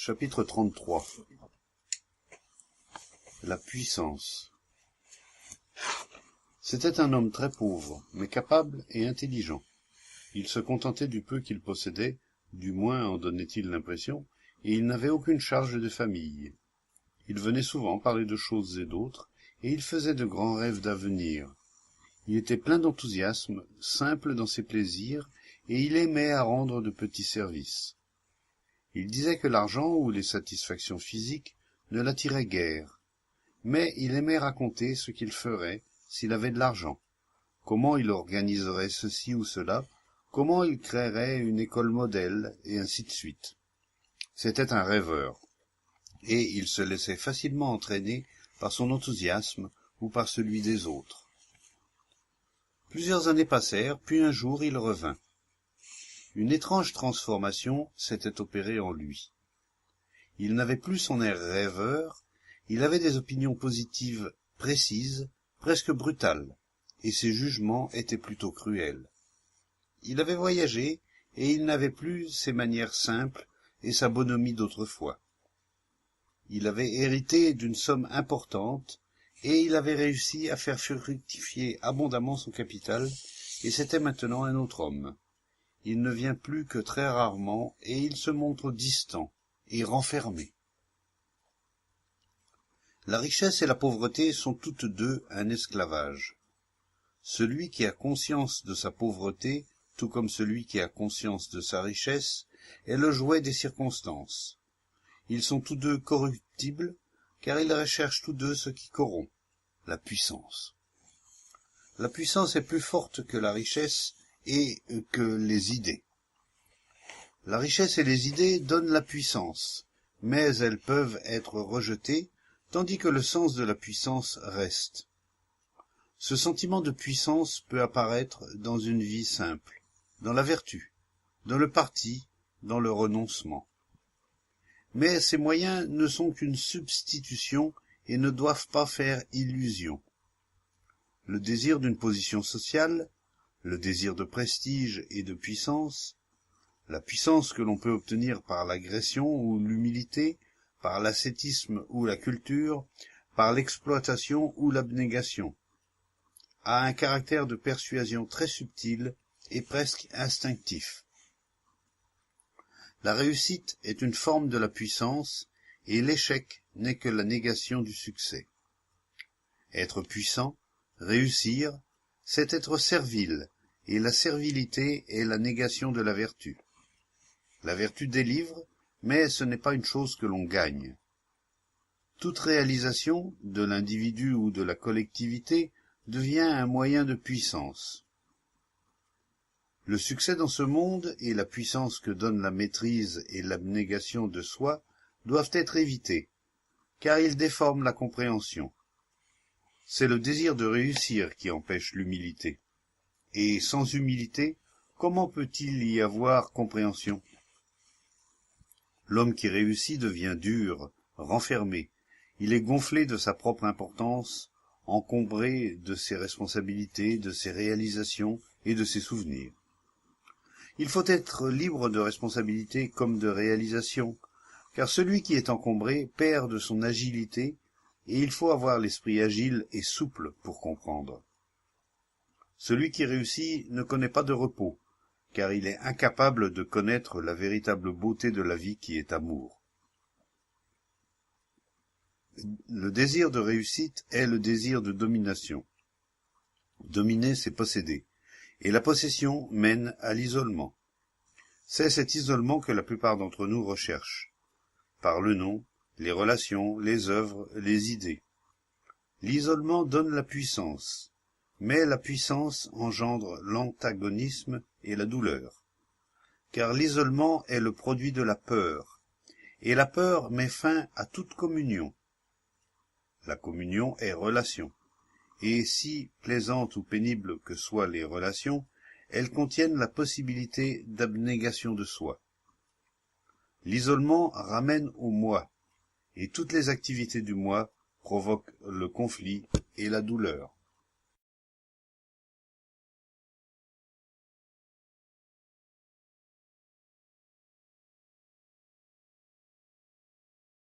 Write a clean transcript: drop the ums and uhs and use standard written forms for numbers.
Chapitre 33. La puissance. C'était un homme très pauvre, mais capable et intelligent. Il se contentait du peu qu'il possédait, du moins en donnait-il l'impression, et il n'avait aucune charge de famille. Il venait souvent parler de choses et d'autres, et il faisait de grands rêves d'avenir. Il était plein d'enthousiasme, simple dans ses plaisirs, et il aimait à rendre de petits services. Il disait que l'argent ou les satisfactions physiques ne l'attiraient guère, mais il aimait raconter ce qu'il ferait s'il avait de l'argent, comment il organiserait ceci ou cela, comment il créerait une école modèle, et ainsi de suite. C'était un rêveur, et il se laissait facilement entraîner par son enthousiasme ou par celui des autres. Plusieurs années passèrent, puis un jour il revint. Une étrange transformation s'était opérée en lui. Il n'avait plus son air rêveur, il avait des opinions positives précises, presque brutales, et ses jugements étaient plutôt cruels. Il avait voyagé, et il n'avait plus ses manières simples et sa bonhomie d'autrefois. Il avait hérité d'une somme importante, et il avait réussi à faire fructifier abondamment son capital, et c'était maintenant un autre homme. Il ne vient plus que très rarement, et il se montre distant et renfermé. La richesse et la pauvreté sont toutes deux un esclavage. Celui qui a conscience de sa pauvreté, tout comme celui qui a conscience de sa richesse, est le jouet des circonstances. Ils sont tous deux corruptibles, car ils recherchent tous deux ce qui corrompt, la puissance. La puissance est plus forte que la richesse et que les idées. La richesse et les idées donnent la puissance, mais elles peuvent être rejetées, tandis que le sens de la puissance reste. Ce sentiment de puissance peut apparaître dans une vie simple, dans la vertu, dans le parti, dans le renoncement. Mais ces moyens ne sont qu'une substitution et ne doivent pas faire illusion. Le désir d'une position sociale, le désir de prestige et de puissance, la puissance que l'on peut obtenir par l'agression ou l'humilité, par l'ascétisme ou la culture, par l'exploitation ou l'abnégation, a un caractère de persuasion très subtil et presque instinctif. La réussite est une forme de la puissance, et l'échec n'est que la négation du succès. Être puissant, réussir, c'est être servile, et la servilité est la négation de la vertu. La vertu délivre, mais ce n'est pas une chose que l'on gagne. Toute réalisation, de l'individu ou de la collectivité, devient un moyen de puissance. Le succès dans ce monde et la puissance que donnent la maîtrise et l'abnégation de soi doivent être évités, car ils déforment la compréhension. C'est le désir de réussir qui empêche l'humilité. Et sans humilité, comment peut-il y avoir compréhension ? L'homme qui réussit devient dur, renfermé. Il est gonflé de sa propre importance, encombré de ses responsabilités, de ses réalisations et de ses souvenirs. Il faut être libre de responsabilité comme de réalisation, car celui qui est encombré perd de son agilité, et il faut avoir l'esprit agile et souple pour comprendre. Celui qui réussit ne connaît pas de repos, car il est incapable de connaître la véritable beauté de la vie qui est amour. Le désir de réussite est le désir de domination. Dominer, c'est posséder, et la possession mène à l'isolement. C'est cet isolement que la plupart d'entre nous recherchent, par le nom, les relations, les œuvres, les idées. L'isolement donne la puissance, mais la puissance engendre l'antagonisme et la douleur, car l'isolement est le produit de la peur, et la peur met fin à toute communion. La communion est relation, et si plaisantes ou pénibles que soient les relations, elles contiennent la possibilité d'abnégation de soi. L'isolement ramène au moi, et toutes les activités du moi provoquent le conflit et la douleur.